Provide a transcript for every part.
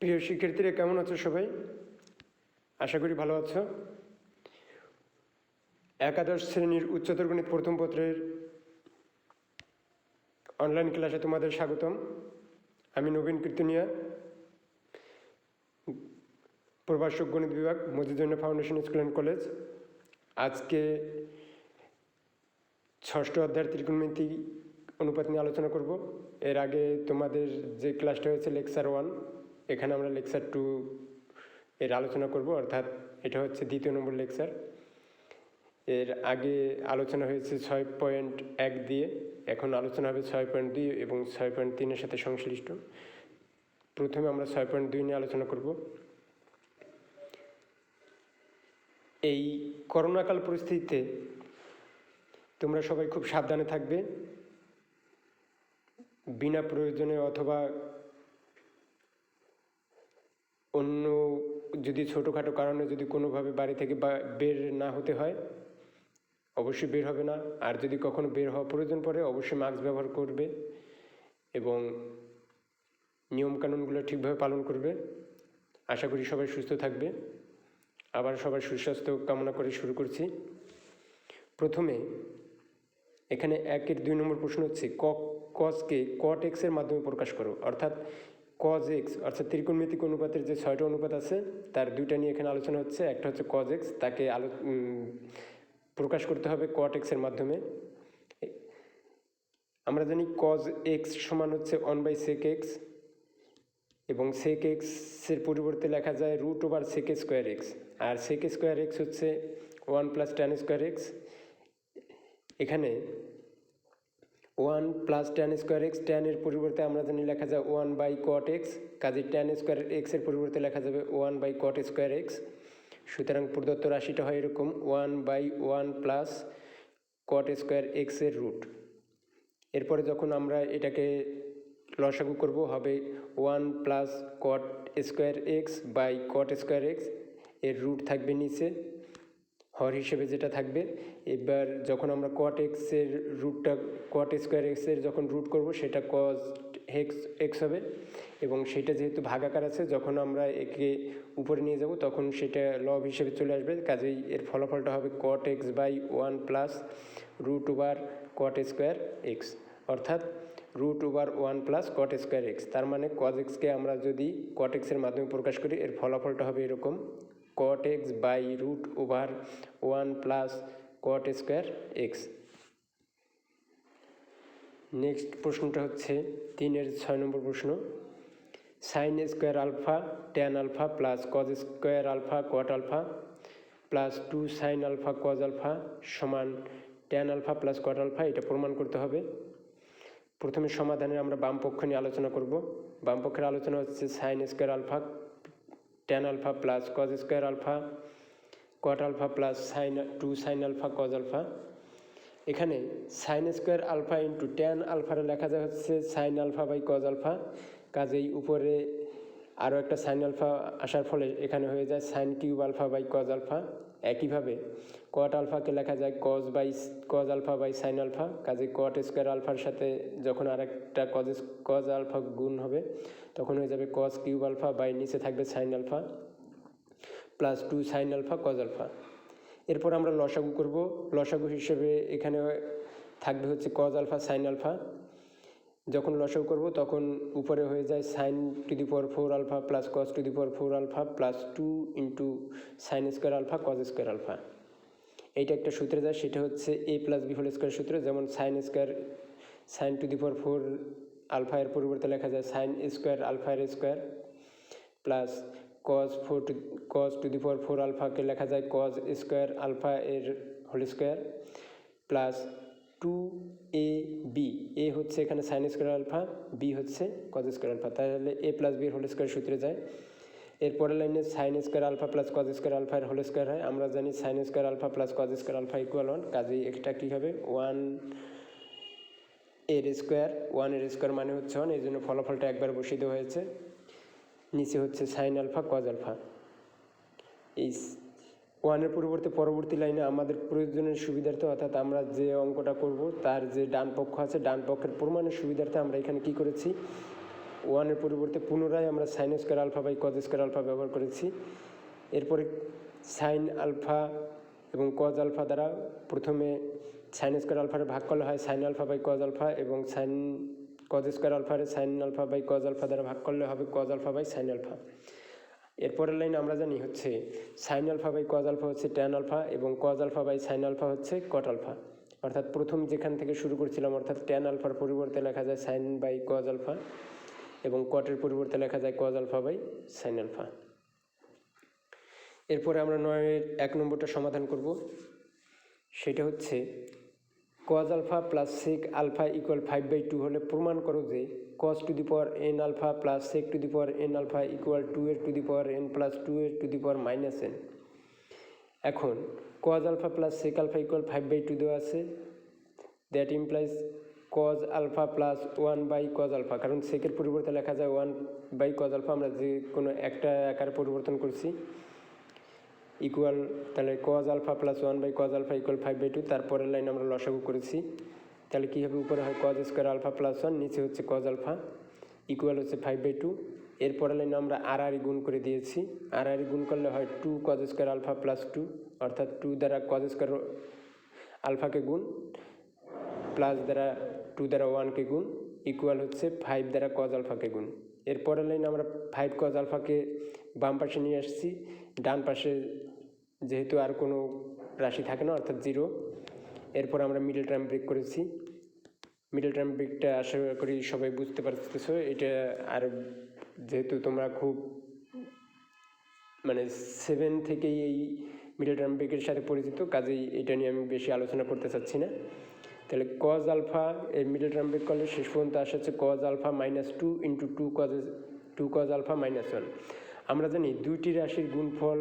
প্রিয় শিক্ষার্থীরা, কেমন আছো সবাই? আশা করি ভালো আছো। একাদশ শ্রেণীর উচ্চতর গণিত প্রথম পত্রের অনলাইন ক্লাসে তোমাদের স্বাগতম। আমি নবীন কীর্তনিয়া, প্রভাষক গণিত বিভাগ, মজিদুন্না ফাউন্ডেশন স্কুল অ্যান্ড কলেজ। আজকে ষষ্ঠ অধ্যায়ের ত্রিকোণমিতি অনুপাত নিয়ে আলোচনা করব। এর আগে তোমাদের যে ক্লাসটা হয়েছে লেকচার 1, এখানে আমরা লেকচার 2 এর আলোচনা করব, অর্থাৎ এটা হচ্ছে দ্বিতীয় নম্বর লেকচার। এর আগে আলোচনা হয়েছে 6.1 দিয়ে, এখন আলোচনা হবে 6.2 এবং 6.3-এর সাথে সংশ্লিষ্ট। প্রথমে আমরা 6.2 নিয়ে আলোচনা করব। এই করোনাকাল পরিস্থিতিতে তোমরা সবাই খুব সাবধানে থাকবে। বিনা প্রয়োজনে অথবা অন্য যদি ছোটোখাটো কারণে যদি কোনোভাবে বাড়ি থেকে বের না হতে হয়, অবশ্যই বের হবে না। আর যদি কখনো বের হওয়া প্রয়োজন পড়ে, অবশ্যই মাস্ক ব্যবহার করবে এবং নিয়মকানুনগুলো ঠিকভাবে পালন করবে। আশা করি সবাই সুস্থ থাকবে। আবার সবার সুস্বাস্থ্য কামনা করে শুরু করছি। প্রথমে এখানে 1-2 নম্বর প্রশ্ন হচ্ছে কজকে কট এক্সের মাধ্যমে প্রকাশ করো, অর্থাৎ কজ এক্স, অর্থাৎ ত্রিকোণমিতিক অনুপাতের যে 6টা অনুপাত আছে তার 2টা নিয়ে এখানে আলোচনা হচ্ছে। একটা হচ্ছে কজ এক্স, তাকে প্রকাশ করতে হবে কট এক্সের মাধ্যমে। আমরা জানি কজ এক্স সমান হচ্ছে 1/sec x, এবং sec এক্সের পরিবর্তে লেখা যায় √sec স্কোয়ার এক্স, আর sec স্কোয়ার এক্স হচ্ছে 1 + tan স্কোয়ার এক্স। এখানে 1 + tan স্কোয়ার এক্স, ট্যানের পরিবর্তে আমরা জানি লেখা যায় 1/cot x, কাজে tan স্কোয়ার এক্সের পরিবর্তে লেখা যাবে 1/cot স্কোয়ার এক্স। সুতরাং প্রদত্ত রাশিটা হয় এরকম 1/1 + cot স্কোয়ার এক্সের রুট। এরপরে যখন আমরা এটাকে লসাগু করব, হবে 1 + cot square X by cot square X, এর রুট থাকবে নিচে হর হিসেবে যেটা থাকবে। এবার যখন আমরা cot এক্সের রুটটা cot স্কোয়ার এক্সের যখন রুট করব, সেটা cos এক্স হবে, এবং সেটা যেহেতু ভাগাকার আছে, যখন আমরা একে উপরে নিয়ে যাব তখন সেটা লব হিসেবে চলে আসবে। কাজেই এর ফলাফলটা হবে cot x/1 + √cot square x, অর্থাৎ √1 + cot স্কোয়ার এক্স। তার মানে cos এক্সকে আমরা যদি cot এক্সের মাধ্যমে প্রকাশ করি, এর ফলাফলটা হবে এরকম cot x/√1 + cot square X. Next প্রশ্নটা হচ্ছে 3-এর 6 নম্বর প্রশ্ন। sin square alpha tan alpha + cos square alpha cot alpha + 2 sin alpha cos alpha সমান tan আলফা + cot আলফা, এটা প্রমাণ করতে হবে। প্রথমে সমাধানে আমরা বাম পক্ষ নিয়ে আলোচনা করব। বাম পক্ষের আলোচনা হচ্ছে sin square alpha tan alpha + cos square alpha cot alpha + 2 sin alpha cos alpha. এখানে sin square alpha into tan আলফারে লেখা যায় হচ্ছে sin alpha by cos alpha, কাজেই উপরে আরও একটা sin আলফা আসার ফলে এখানে হয়ে যায় sin cube alpha by cos alpha. একইভাবে cot আলফাকে লেখা যায় cos alpha by sin alpha, কাজেই cot স্কোয়ার আলফার সাথে যখন আরেকটা cos আলফা গুণ হবে তখন হয়ে যাবে cos কিউব আলফা বাই নিচে থাকবে sin alpha + 2 sin alpha cos alpha. এরপর আমরা লসাগু করব। লসাগু হিসেবে এখানে থাকবে হচ্ছে cos আলফা sin আলফা। যখন লসাগু করব তখন উপরে হয়ে যায় sin⁴ alpha + cos⁴ alpha + 2 * sin square alpha cos square alpha. এইটা একটা সূত্রে যায়, সেটা হচ্ছে a + b হোল স্কোয়ার সূত্র। যেমন sin⁴ আলফা এর পরিবর্তে লেখা যায় sin স্কোয়ার আলফা এর স্কোয়ার প্লাস cos⁴ আলফাকে লেখা যায় cos স্কোয়ার আলফা এর whole square plus 2ab, A হচ্ছে এখানে sin স্কোয়ার আলফা, বি হচ্ছে cos স্কোয়ার আলফা, তাহলে a + b এর হোল স্কোয়ার সূত্রে যায়। এরপরের লাইনে sin square alpha + cos square alpha এর হোল স্কোয়ার হয়। আমরা জানি sin square alpha + cos square alpha = 1, কাজেই এটা কী হবে 1 এর স্কোয়ার। 1 এর স্কোয়ার মানে হচ্ছে 1, এই জন্য ফলাফলটা একবার বসিয়ে দেওয়া হয়েছে। নিচে হচ্ছে sin আলফা cos আলফা। এই 1-এর পরিবর্তে পরবর্তী লাইনে আমাদের প্রয়োজনের সুবিধার্থে, অর্থাৎ আমরা যে অঙ্কটা করব তার যে ডান পক্ষ আছে, ডান পক্ষের প্রমাণের সুবিধার্থে আমরা এখানে কি করেছি ওয়ানের পরিবর্তে পুনরায় আমরা sine square alpha by cos square alpha ব্যবহার করেছি। এরপরে সাইন আলফা এবং কজ আলফা দ্বারা প্রথমে সাইন স্কোয়ার আলফারে ভাগ করলে হয় sine alpha by cos alpha, এবং সাইন কজ স্কোয়ার আলফারে sine alpha by cos alpha দ্বারা ভাগ করলে হবে cos alpha by sine alpha. এরপরের লাইন আমরা জানি হচ্ছে sine alpha by cos alpha হচ্ছে ট্যান আলফা, এবং cos alpha by sine alpha হচ্ছে কট আলফা। অর্থাৎ প্রথম যেখান থেকে শুরু করছিলাম অর্থাৎ ট্যান আলফার পরিবর্তে লেখা যায় সাইন বাই কজ আলফা, এবং কটের পরিবর্তে লেখা যায় cos alpha by sine alpha. এরপরে আমরা 9-এর 1 নম্বরটা সমাধান করব। সেটা হচ্ছে cos alpha plus sec alpha equal 5/2 হলে প্রমাণ করো যে cos to the power n alpha plus sec to the power n alpha equal 2 এর to the power n plus 2 এর to the power minus n. এখন cos alpha plus sec alpha equal 5/2 দেওয়া আছে, that implies cause alpha plus 1/cos alpha, কারণ সেকের পরিবর্তে লেখা যায় 1/cos alpha, আমরা যে কোনো একটা আকারে পরিবর্তন করছি, ইকুয়াল তাহলে cos alpha plus 1/cos alpha equal 5/2। তারপরের লাইন আমরা লসাগু করেছি, তাহলে কী হবে, উপরে হয় কজ স্কোয়ার আলফা প্লাস 1, নিচে হচ্ছে কজ আলফা ইকুয়াল হচ্ছে 5/2। এরপরের লাইনে আমরা আড়াআড়ি গুণ করে দিয়েছি, আড়াআড়ি গুণ করলে হয় 2 কজ স্কোয়ার আলফা প্লাস 2, অর্থাৎ 2 দ্বারা কজ স্কোয়ার আলফাকে গুণ প্লাস দ্বারা 2 দ্বারা 1কে গুণ ইকুয়াল হচ্ছে 5 দ্বারা কজ আলফাকে গুণ। এরপরের লাইনে আমরা 5 কজ আলফাকে বাম পাশে নিয়ে আসছি, ডান পাশে যেহেতু আর কোনো রাশি থাকে না অর্থাৎ 0। এরপর আমরা মিডল টার্ম ব্রেক করেছি, মিডল টার্ম ব্রেকটা আশা করি সবাই বুঝতে পারতেছো। এটা আর যেহেতু তোমরা খুব মানে 7 থেকেই এই মিডল টার্ম ব্রেকের সাথে পরিচিত, কাজেই এটা নিয়ে আমি বেশি আলোচনা করতে চাচ্ছি না। তাহলে কজ আলফা এর মিডল টার্ম ব্রেক করলে শেষ পর্যন্ত আসা হচ্ছে cos alpha minus 2 into 2 cos alpha minus 1। আমরা জানি দুইটি রাশির গুণফল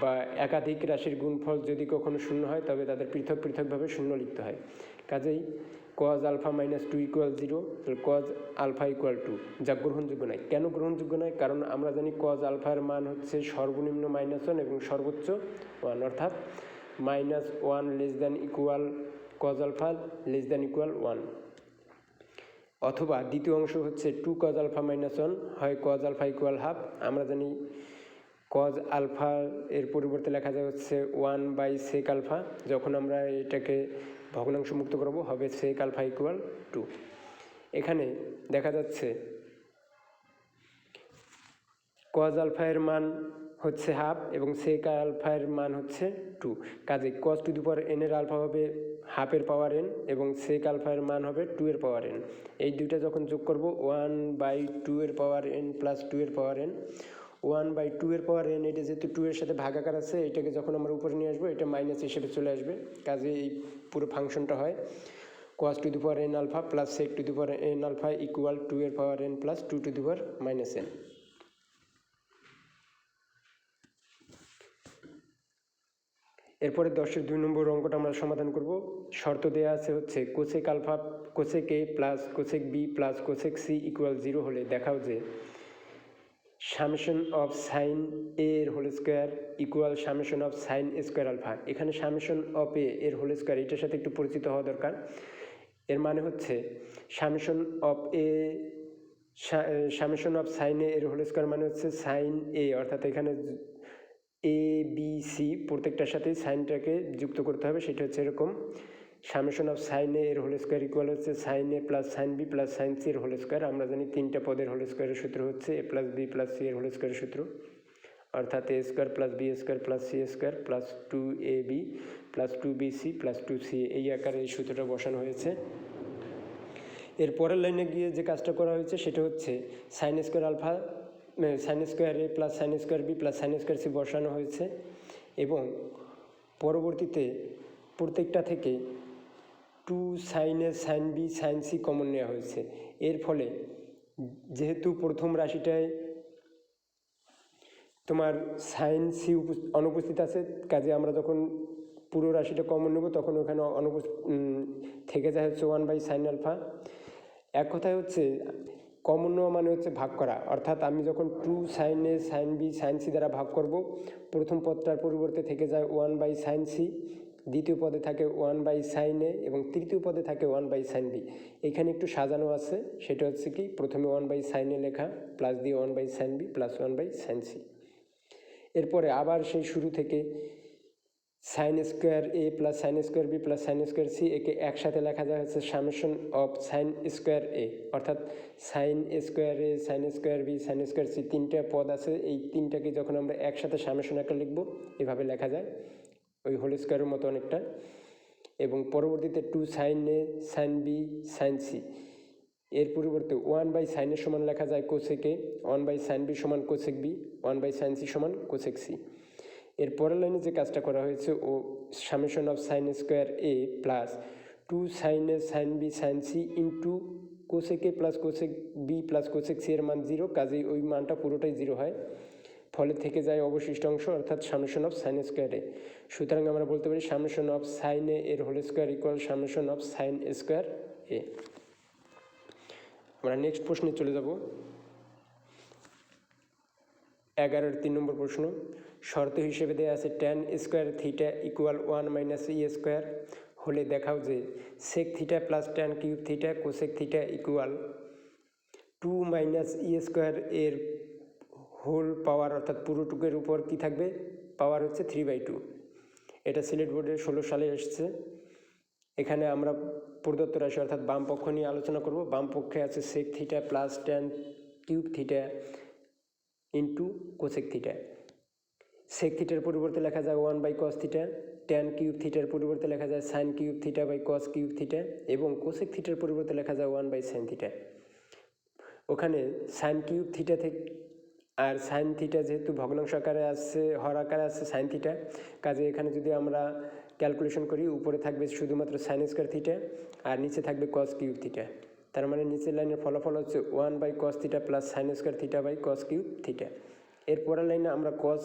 বা একাধিক রাশির গুণফল যদি কখনো শূন্য হয় তবে তাদের পৃথক পৃথকভাবে শূন্য লিখতে হয়। কাজেই কজ আলফা মাইনাস 2 ইকুয়াল 0, তাহলে কজ আলফা ইকুয়াল 2, যা গ্রহণযোগ্য নয়। কেন গ্রহণযোগ্য নয়? কারণ আমরা জানি কজ আলফার মান হচ্ছে সর্বনিম্ন -1 এবং সর্বোচ্চ 1, অর্থাৎ -1 less than equal cos alpha less than equal 1, অথবা দ্বিতীয় অংশ হচ্ছে 2 কজ আলফা মাইনাস 1 হয় কজ আলফা ইকুয়াল হাফ। আমরা জানি কজ আলফা এর পরিবর্তে লেখা যায় হচ্ছে 1/sec আলফা, যখন আমরা এটাকে ভগ্নাংশ মুক্ত করব হবে sec আলফা ইকুয়াল 2। এখানে দেখা যাচ্ছে কজ আলফা এর মান হচ্ছে হাফ এবং sec আলফা এর মান হচ্ছে 2, কাজে cos to the power n এর আলফা হবে হাফের পাওয়ার n এবং sec আলফা এর মান হবে 2 এর পাওয়ার n। এই দুইটা যখন যোগ করব 1/2 এর পাওয়ার n প্লাস 2 এর পাওয়ার n, 1/2 এর পাওয়ার n, এটা যেহেতু 2 এর সাথে ভাগাকার আছে, এটাকে যখন আমরা উপরে নিয়ে আসবো এটা মাইনাস হিসেবে চলে আসবে, কাজে এই পুরো ফাংশনটা হয় cos to the power n alpha plus sec to the power n alpha equal 2 এর power n plus 2 to the power minus n। এরপরে 10-এর 2 নম্বর অঙ্কটা আমরা সমাধান করব। শর্ত দেওয়া আছে হচ্ছে কোসেক আলফা কোসেক এ plus cosec B plus cosec C equal 0 হলে দেখাও যে সামেশন অফ সাইন এ এর whole square equal summation of sine square alpha. এখানে সামেশন অফ এ এর হোল স্কোয়ার এটার সাথে একটু পরিচিত হওয়া দরকার। এর মানে হচ্ছে summation of a summation of sine এ এর হোল স্কোয়ার মানে হচ্ছে সাইন এ, অর্থাৎ এখানে এ বি সি প্রত্যেকটার সাথে সাইনটাকে যুক্ত করতে হবে, সেটা হচ্ছে এরকম সামেশন অফ সাইন এ এর হোল স্কোয়ার ইকুয়াল হচ্ছে sine a plus sine b plus sine c এর হোল স্কোয়ার। আমরা জানি 3টা পদের হোল স্কোয়ারের সূত্র হচ্ছে a plus b plus c এর হোল স্কোয়ারের সূত্র, অর্থাৎ a square plus b square plus c square plus 2ab plus 2bc plus 2c, এই আকারে এই সূত্রটা বসানো হয়েছে। এর পরের লাইনে গিয়ে যে কাজটা করা হয়েছে সেটা হচ্ছে sine square alpha sine square a plus sine square b plus sine square c বসানো হয়েছে, এবং পরবর্তীতে প্রত্যেকটা থেকে 2 sine a sine b sine c common নেওয়া হয়েছে। এর ফলে যেহেতু প্রথম রাশিটায় তোমার সাইন সি অনুপস্থিত আছে, কাজে আমরা যখন পুরো রাশিটা কমন নেব তখন ওখানে থেকে যায় হচ্ছে 1/sin আলফা। এক কথায় হচ্ছে কমন নেওয়া মানে হচ্ছে ভাগ করা, অর্থাৎ আমি যখন 2 sine a sine b sine C দ্বারা ভাগ করব, প্রথম পদটার পরিবর্তে থেকে যায় 1/sin সি, দ্বিতীয় পদে থাকে 1/sin a এবং তৃতীয় পদে থাকে 1/sin b। এখানে একটু সাজানো আছে, সেটা হচ্ছে কি প্রথমে 1/sin a লেখা প্লাস দিয়ে 1/sin b plus 1/sin c। এরপরে আবার সেই শুরু থেকে sin square a plus sin square b plus sin square c, একে একসাথে লেখা যায় হচ্ছে summation of sin square a, অর্থাৎ sin square a sin square b sin square c তিনটা পদ আছে, এই তিনটাকে যখন আমরা একসাথে সামেশন আকারে লিখবো এভাবে লেখা যায় ওই হোল স্কোয়ারের মতো অনেকটা। এবং পরবর্তীতে 2sin a sin b sin c, এর পরিবর্তে 1/sin a সমান লেখা যায় কোসেক এ, 1/sin b সমান কোসেক বি, 1/sin c সমান কোসেক সি। এর পরের লাইনে যে কাজটা করা হয়েছে ও summation of sin square a plus 2sin a sin b sin c into cosec A plus cosec B plus cosec c এর মান 0, কাজেই ওই মানটা পুরোটাই 0 হয়, ফলে থেকে যায় অবশিষ্ট অংশ অর্থাৎ summation of sin square a. সুতরাং আমরা বলতে পারি সামেশন অফ sin a এর whole square equal summation of sin square a. আমরা নেক্সট প্রশ্নে চলে যাব। 11-এর 3 নম্বর প্রশ্ন। শর্ত হিসেবে দেওয়া আছে tan square theta equal 1 - e square হলে দেখাও যে sec theta plus tan cube theta cosec theta equal 2 - e square এর হোল পাওয়ার অর্থাৎ পুরোটুকের উপর কি থাকবে, পাওয়ার হচ্ছে 3/2। এটা সিলেট বোর্ডে 16 সালে এসছে। এখানে আমরা প্রদত্ত রাশি অর্থাৎ বাম পক্ষ নিয়ে আলোচনা করব। বাম পক্ষে আছে sec theta plus tan cube theta into cosec theta. Sec থিটার পরিবর্তে লেখা যায় 1/cos থিটা, tan কিউব থিটার পরিবর্তে লেখা যায় sin cube theta by cos cube theta এবং কোসেক থিটার পরিবর্তে লেখা যায় 1/sin থিটা। ওখানে sin কিউব থিটা থেকে আর sin থিটা যেহেতু ভগ্নাংশ আকারে আছে, হর আকারে আছে sin থিটা, কাজে এখানে যদি আমরা ক্যালকুলেশন করি উপরে থাকবে শুধুমাত্র sin স্কোয়ার থিটা আর নিচে থাকবে cos কিউব থিটা। তার মানে নিচের লাইনের ফলাফল হচ্ছে 1/cos theta plus sin square theta by cos cube theta. এর পরের লাইনে আমরা cos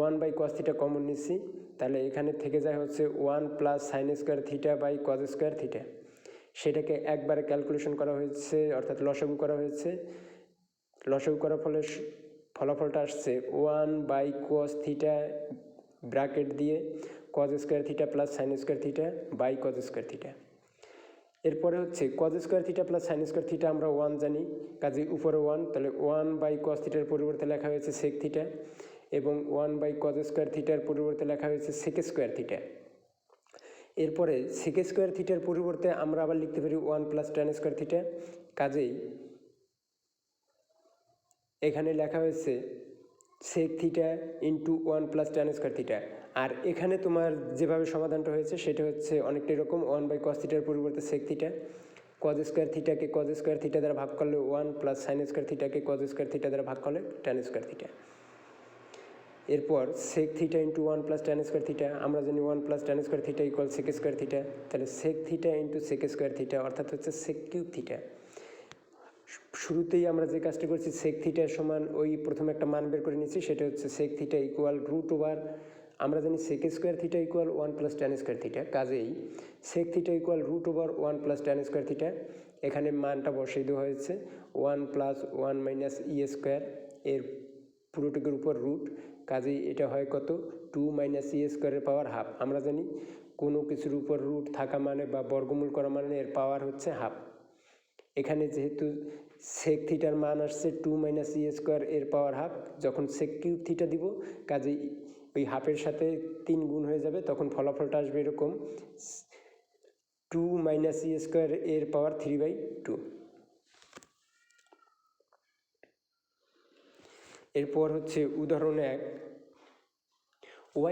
1/cos থিটা কমন নিচ্ছি, তাহলে এখানে থেকে যায় হচ্ছে 1 plus sin square theta by cos square theta. সেটাকে একবারে ক্যালকুলেশন করা হয়েছে অর্থাৎ লসাগু করা হয়েছে। লসাগু করার ফলে ফলাফলটা আসছে 1/cos থিটা ব্র্যাকেট দিয়ে cos square theta plus sin square theta by cos square theta. এরপরে হচ্ছে cos square theta plus sin square theta আমরা 1 জানি, কাজে উপরে 1, তাহলে 1/cos থিটার পরিবর্তে লেখা হয়েছে sec থিটা এবং 1/cos স্কোয়ার থিটার পরিবর্তে লেখা হয়েছে sec স্কোয়ার থিটা। এরপরে sec স্কোয়ার থিটার পরিবর্তে আমরা আবার লিখতে পারি 1 প্লাস tan স্কোয়ার থিটা, কাজেই এখানে লেখা হয়েছে sec theta into 1 plus tan square theta. আর এখানে তোমার যেভাবে সমাধানটা হয়েছে সেটা হচ্ছে অনেকটা এরকম, 1/cos থিটার পরিবর্তে sec থিটা, cos স্কোয়ার থিটাকে cos স্কোয়ার থিটা দ্বারা ভাগ করলে 1 প্লাস sin স্কোয়ার থিটাকে cos স্কোয়ার থিটা দ্বারা ভাগ করলে tan স্কোয়ার থিটা। এরপর sec theta into 1 plus tan square theta, আমরা জানি 1 plus tan square theta equal sec square theta, তাহলে sec theta into sec square theta অর্থাৎ হচ্ছে sec কিউব থিটা। শুরুতেই আমরা যে কাজটা করছি sec থিটা সমান ওই প্রথমে একটা মান বের করে নিচ্ছি, সেটা হচ্ছে sec theta equal root over, আমরা জানি sec square theta equal 1 plus tan square theta, কাজেই sec theta equal root over 1 plus tan square theta. এখানে মানটা বসিয়ে দেওয়া হয়েছে 1 প্লাস 1 মাইনাস ই স্কোয়ার এর পুরোটুকুর উপর রুট, কাজেই এটা হয় কত 2 মাইনাস ই স্কোয়ারের পাওয়ার হাফ। আমরা জানি কোনো কিছুর উপর রুট থাকা মানে বা বর্গমূল করা মানে এর পাওয়ার হচ্ছে হাফ। এখানে যেহেতু sec থিটার মান আসছে 2 মাইনাস ই স্কোয়ার এর পাওয়ার হাফ, যখন sec কিউব থিটা দিব কাজেই ওই হাফের সাথে 3 গুণ হয়ে যাবে, তখন ফলাফলটা আসবে এরকম 2 মাইনাস ই স্কোয়ার এর পাওয়ার 3/2। এরপর হচ্ছে উদাহরণ 1,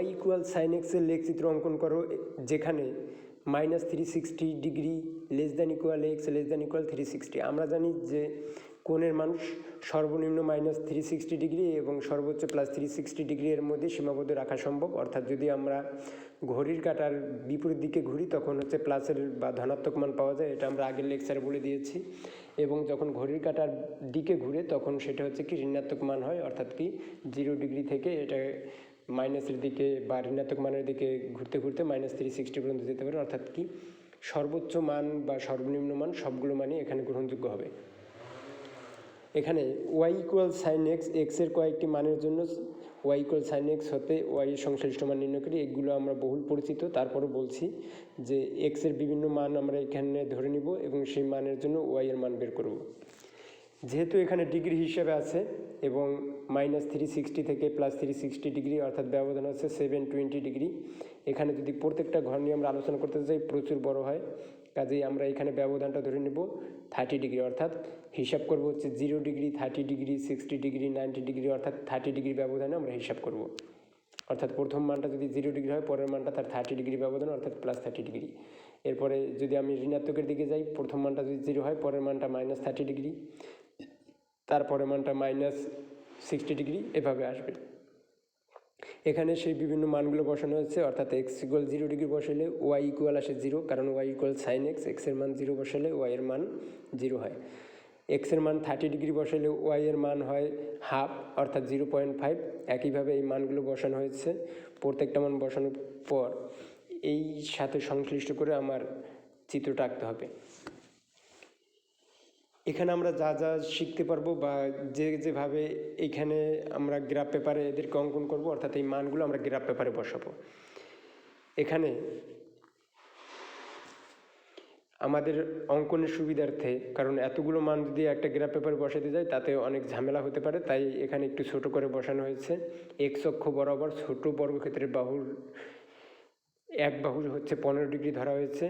y ইকুয়াল সাইন এক্স এর লেখচিত্র অঙ্কন করো যেখানে -360 degree less than equal x less than equal 360। আমরা জানি যে কোণের মান সর্বনিম্ন -360 ডিগ্রি এবং সর্বোচ্চ +360 ডিগ্রি এর মধ্যে সীমাবদ্ধ রাখা সম্ভব, অর্থাৎ যদি আমরা ঘড়ির কাঁটার বিপরীত দিকে ঘুরি তখন হচ্ছে প্লাসের বা ধনাত্মক মান পাওয়া যায়, এটা আমরা আগের লেকচারে বলে দিয়েছি। এবং যখন ঘড়ির কাঁটার দিকে ঘুরে তখন সেটা হচ্ছে কি ঋণাত্মক মান হয়, অর্থাৎ কি 0 ডিগ্রি থেকে এটা মাইনাসের দিকে বা ঋণাত্মক মানের দিকে ঘুরতে ঘুরতে -360 পর্যন্ত যেতে পারে, অর্থাৎ কি সর্বোচ্চ মান বা সর্বনিম্ন মান সবগুলো মানই এখানে গ্রহণযোগ্য হবে। এখানে ওয়াই ইকুয়াল সাইন এক্স, এক্সের কয়েকটি মানের জন্য ওয়াই ইকুয়াল সাইন এক্স হতে ওয়াই এর সংশ্লিষ্ট মান নির্ণয় করি। এগুলো আমরা বহুল পরিচিত, তারপরে বলছি যে এক্সের বিভিন্ন মান আমরা এখানে ধরে নিব এবং সেই মানের জন্য ওয়াই এর মান বের করব। যেহেতু এখানে ডিগ্রি হিসেবে আছে এবং -360 থেকে +360 ডিগ্রি, অর্থাৎ ব্যবধান হচ্ছে 720 ডিগ্রি। এখানে যদি প্রত্যেকটা ঘর নিয়ে আমরা আলোচনা করতে চাই প্রচুর বড় হয়, কাজেই আমরা এখানে ব্যবধানটা ধরে নেব 30 ডিগ্রি, অর্থাৎ হিসাব করব হচ্ছে 0 ডিগ্রি, 30 ডিগ্রি, 60 ডিগ্রি, 90 ডিগ্রি, অর্থাৎ 30 ডিগ্রি ব্যবধানে আমরা হিসাব করব। অর্থাৎ প্রথম মানটা যদি 0 ডিগ্রি হয়, পরের মানটা তার 30 ডিগ্রি ব্যবধান, অর্থাৎ +30 ডিগ্রি। এরপরে যদি আমি ঋণাত্মকের দিকে যাই, প্রথম মানটা যদি 0 হয়, পরের মানটা -30 ডিগ্রি, তারপরে মানটা -60 ডিগ্রি, এভাবে আসবে। এখানে সেই বিভিন্ন মানগুলো বসানো হচ্ছে, অর্থাৎ এক্স ইকুয়াল 0 ডিগ্রি বসালে ওয়াই ইকুয়াল আসে 0, কারণ ওয়াই ইকুয়াল সাইন এক্স, এক্সের মান 0 বসালে ওয়াই এর মান 0 হয়। এক্সের মান 30 ডিগ্রি বসালে ওয়াই এর মান হয় হাফ, অর্থাৎ 0.5। একইভাবে এই মানগুলো বসানো হয়েছে। প্রত্যেকটা মান বসানোর পর এই সাথে সংশ্লিষ্ট করে আমার চিত্রটা আঁকতে হবে। এখানে আমরা যা যা শিখতে পারবো বা যেভাবে এখানে আমরা গ্রাফ পেপারে এদেরকে অঙ্কন করব, অর্থাৎ এই মানগুলো আমরা গ্রাফ পেপারে বসাবো। এখানে আমাদের অঙ্কনের সুবিধার্থে, কারণ এতগুলো মান যদি একটা গ্রাফ পেপারে বসাতে যায় তাতে অনেক ঝামেলা হতে পারে, তাই এখানে একটু ছোট করে বসানো হয়েছে। এক্স অক্ষ বরাবর ছোট বর্গক্ষেত্রের বাহুর এক বাহু হচ্ছে 15 ডিগ্রি ধরা হয়েছে,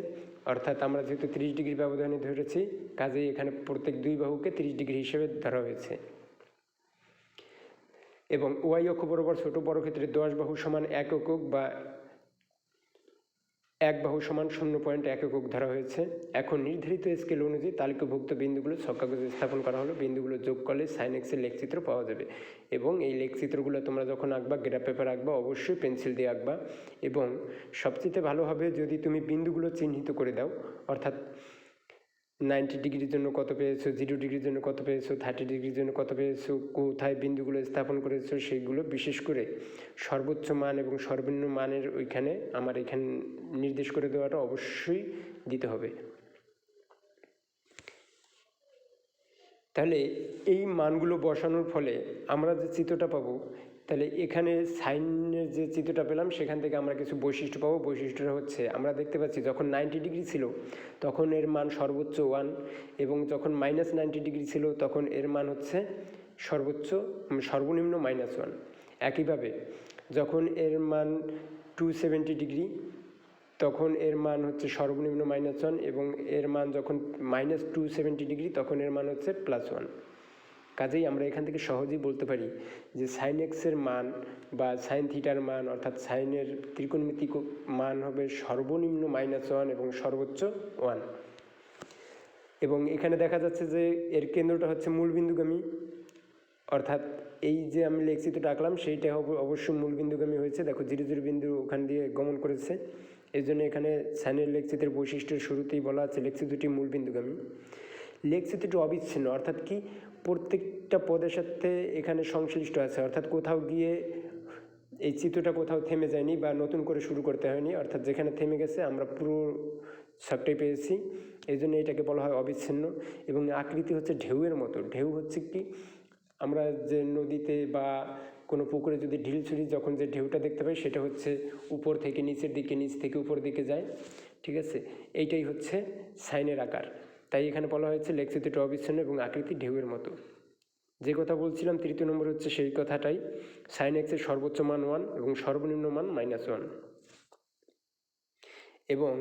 অর্থাৎ আমরা যেহেতু 30 ডিগ্রি ব্যবধানে ধরেছি, কাজেই এখানে প্রত্যেক দুই বাহুকে 30 ডিগ্রি হিসেবে ধরা হয়েছে। এবং ওয়াই অক্ষ বরাবর ছোট বর্গক্ষেত্রের 10 বাহু সমান 1 একক বা 1 বাহু সমান 0.1 একক ধরা হয়েছে। এখন নির্ধারিত স্কেল অনুযায়ী তালিকাভুক্ত বিন্দুগুলো ছককাগজে স্থাপন করা হলো। বিন্দুগুলো যোগ করলে সাইন এক্সের লেখচিত্র পাওয়া যাবে। এবং এই লেখচিত্রগুলো তোমরা যখন আঁকবা, গ্রাফ পেপার আঁকবা, অবশ্যই পেন্সিল দিয়ে আঁকবা। এবং সবচেয়ে ভালো হবে যদি তুমি বিন্দুগুলো চিহ্নিত করে দাও, অর্থাৎ 90 ডিগ্রির জন্য কত পেয়েছো, 0 ডিগ্রির জন্য কত পেয়েছো, 30 ডিগ্রির জন্য কত পেয়েছো, কোথায় বিন্দুগুলো স্থাপন করেছো, সেইগুলো বিশেষ করে সর্বোচ্চ মান এবং সর্বনিম্ন মানের ওইখানে আমার এখানে নির্দেশ করে দেওয়াটা অবশ্যই দিতে হবে। তাহলে এই মানগুলো বসানোর ফলে আমরা যে চিত্রটা পাবো, তাহলে এখানে সাইনের যে চিত্রটা পেলাম সেখান থেকে আমরা কিছু বৈশিষ্ট্য পাবো। বৈশিষ্ট্যটা হচ্ছে আমরা দেখতে পাচ্ছি যখন 90 ডিগ্রি ছিল তখন এর মান সর্বোচ্চ 1, এবং যখন -90 ডিগ্রি ছিল তখন এর মান হচ্ছে সর্বনিম্ন -1। একইভাবে যখন এর মান 270 ডিগ্রি তখন এর মান হচ্ছে সর্বনিম্ন -1, এবং এর মান যখন -270 ডিগ্রি তখন এর মান হচ্ছে +1। কাজেই আমরা এখান থেকে সহজেই বলতে পারি যে সাইন এক্সের মান বা সাইন থিটার মান, অর্থাৎ সাইনের ত্রিকোণমিতিক মান হবে সর্বনিম্ন -1 এবং সর্বোচ্চ 1। এবং এখানে দেখা যাচ্ছে যে এর কেন্দ্রটা হচ্ছে মূলবিন্দুগামী, অর্থাৎ এই যে আমি লেখচিত্রটা আঁকলাম সেইটা অবশ্যই মূলবিন্দুগামী হয়েছে। দেখো 0 0 বিন্দু ওখান দিয়ে গমন করেছে, এই জন্য এখানে সাইনের লেখচিত্রের বৈশিষ্ট্যের শুরুতেই বলা আছে লেখচিত্রটি মূলবিন্দুগামী। লেখচিত্রটি অবিচ্ছিন্ন, অর্থাৎ কি প্রত্যেকটা পদের সাথে এখানে সংশ্লিষ্ট আছে, অর্থাৎ কোথাও গিয়ে এই চিত্রটা কোথাও থেমে যায়নি বা নতুন করে শুরু করতে হয়নি, অর্থাৎ যেখানে থেমে গেছে আমরা পুরো ছকটাই পেয়েছি, এই জন্য এটাকে বলা হয় অবিচ্ছিন্ন। এবং আকৃতি হচ্ছে ঢেউয়ের মতো। ঢেউ হচ্ছে কি, আমরা যে নদীতে বা কোনো পুকুরে যদি ঢিল ছুঁড়ি যখন যে ঢেউটা দেখতে পাই সেটা হচ্ছে উপর থেকে নিচের দিকে, নিচ থেকে উপর দিকে যায়, ঠিক আছে? এইটাই হচ্ছে সাইনের আকার। তাই এখানে বলা হয়েছে লেখচিত্রটি অবিচ্ছিন্ন এবং আকৃতি ঢেউয়ের মতো। যে কথা বলছিলাম 3য় নম্বর হচ্ছে সেই কথাটাই, সাইন এক্সের সর্বোচ্চ মান 1 এবং সর্বনিম্ন মান -1। এবং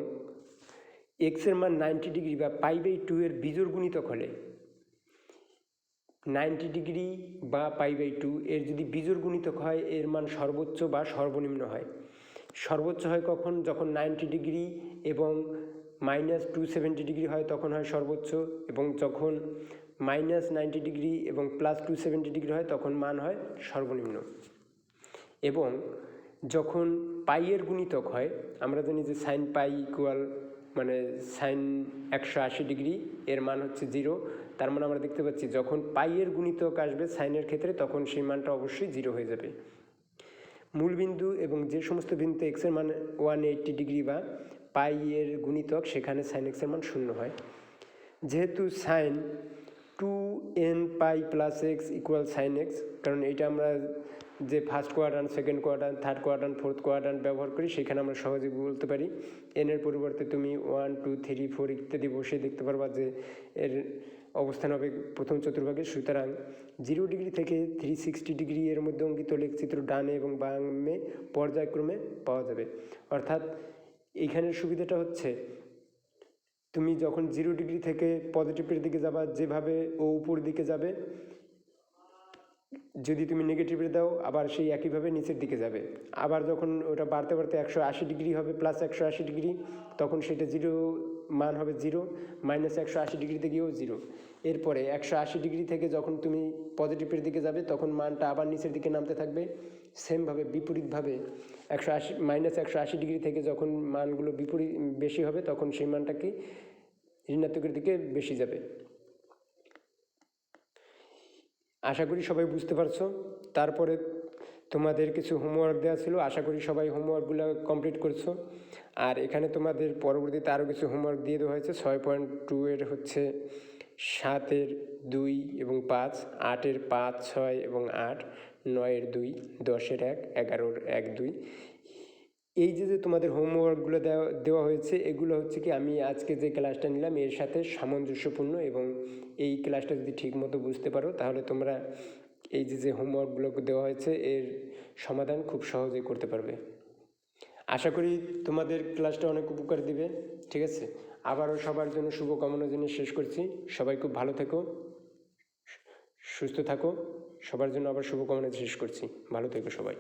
এক্সের মান 90 ডিগ্রি বা π/2 এর বিজোড় গুণিতক হলে, 90 ডিগ্রি বা π/2 এর যদি বিজোড় গুণিতক হয় এর মান সর্বোচ্চ বা সর্বনিম্ন হয়। সর্বোচ্চ হয় কখন? যখন 90 ডিগ্রি এবং -270 ডিগ্রি হয় তখন হয় সর্বোচ্চ, এবং যখন -90 ডিগ্রি এবং +270 ডিগ্রি হয় তখন মান হয় সর্বনিম্ন। এবং যখন পাইয়ের গুণিতক হয়, আমরা জানি যে সাইন পাই ইকুয়াল মানে সাইন 180 ডিগ্রি, এর মান হচ্ছে 0। তার মানে আমরা দেখতে পাচ্ছি যখন পাইয়ের গুণিতক আসবে সাইনের ক্ষেত্রে তখন সেই মানটা অবশ্যই 0 হয়ে যাবে। মূলবিন্দু এবং যে সমস্ত বিন্দুতে এক্সের মান 180 ডিগ্রি বা পাইয়ের গুণিতক সেখানে সাইন এক্সের মান 0 হয়। যেহেতু sine 2n pi plus x equal sine x, কারণ এটা আমরা যে first quadrant, second quadrant, third quadrant, fourth quadrant ব্যবহার করি, সেখানে আমরা সহজে বলতে পারি। এনের পরিবর্তে তুমি 1, 2, 3, 4 ইত্যাদি বসে দেখতে পারবা যে এর অবস্থান হবে প্রথম চতুর্ভাগে। সুতরাং 0 ডিগ্রি থেকে 360 ডিগ্রি এর মধ্যে অঙ্কিত লেখচিত্র ডানে এবং বামে পর্যায়ক্রমে পাওয়া যাবে। অর্থাৎ এইখানের সুবিধাটা হচ্ছে তুমি যখন 0 ডিগ্রি থেকে পজিটিভের দিকে যাবা, যেভাবে ও উপর দিকে যাবে, যদি তুমি নেগেটিভে দাও আবার সেই একইভাবে নিচের দিকে যাবে। আবার যখন ওটা বাড়তে বাড়তে 180 ডিগ্রি হবে, প্লাস 180 ডিগ্রি, তখন সেটা 0 মান হবে 0, মাইনাস 180 ডিগ্রিতে গিয়েও 0। এরপরে 180 ডিগ্রি থেকে যখন তুমি পজিটিভের দিকে যাবে, তখন মানটা আবার নিচের দিকে নামতে থাকবে। সেমভাবে বিপরীতভাবে মাইনাস 180 ডিগ্রি থেকে যখন মানগুলো বেশি হবে, তখন সেই মানটা কি ঋণাত্মকের দিকে বেশি যাবে। আশা করি সবাই বুঝতে পারছো। তারপরে তোমাদের কিছু হোমওয়ার্ক দেওয়া ছিল, আশা করি সবাই হোমওয়ার্কগুলো কমপ্লিট করছো। আর এখানে তোমাদের পরবর্তীতে আরও কিছু হোমওয়ার্ক দিয়ে দেওয়া হয়েছে। 6.2 এর হচ্ছে 7-এর 2 এবং 5, 8-এর 5, 6 এবং 8, 9-এর 2, 10-এর 1, 11-এর 1, 2। এই যে তোমাদের হোমওয়ার্কগুলো দেওয়া হয়েছে, এগুলো হচ্ছে কি আমি আজকে যে ক্লাসটা নিলাম এর সাথে সামঞ্জস্যপূর্ণ, এবং এই ক্লাসটা যদি ঠিকমতো বুঝতে পারো তাহলে তোমরা এই যে হোমওয়ার্কগুলো দেওয়া হয়েছে এর সমাধান খুব সহজেই করতে পারবে। আশা করি তোমাদের ক্লাসটা অনেক উপকার দিবে। ঠিক আছে, আবারও সবার জন্য শুভকামনা জেনে শেষ করছি। সবাই খুব ভালো থেকো, সুস্থ থাকো। সবার জন্য আবার শুভকামনা শেষ করছি। ভালো থেকো সবাই।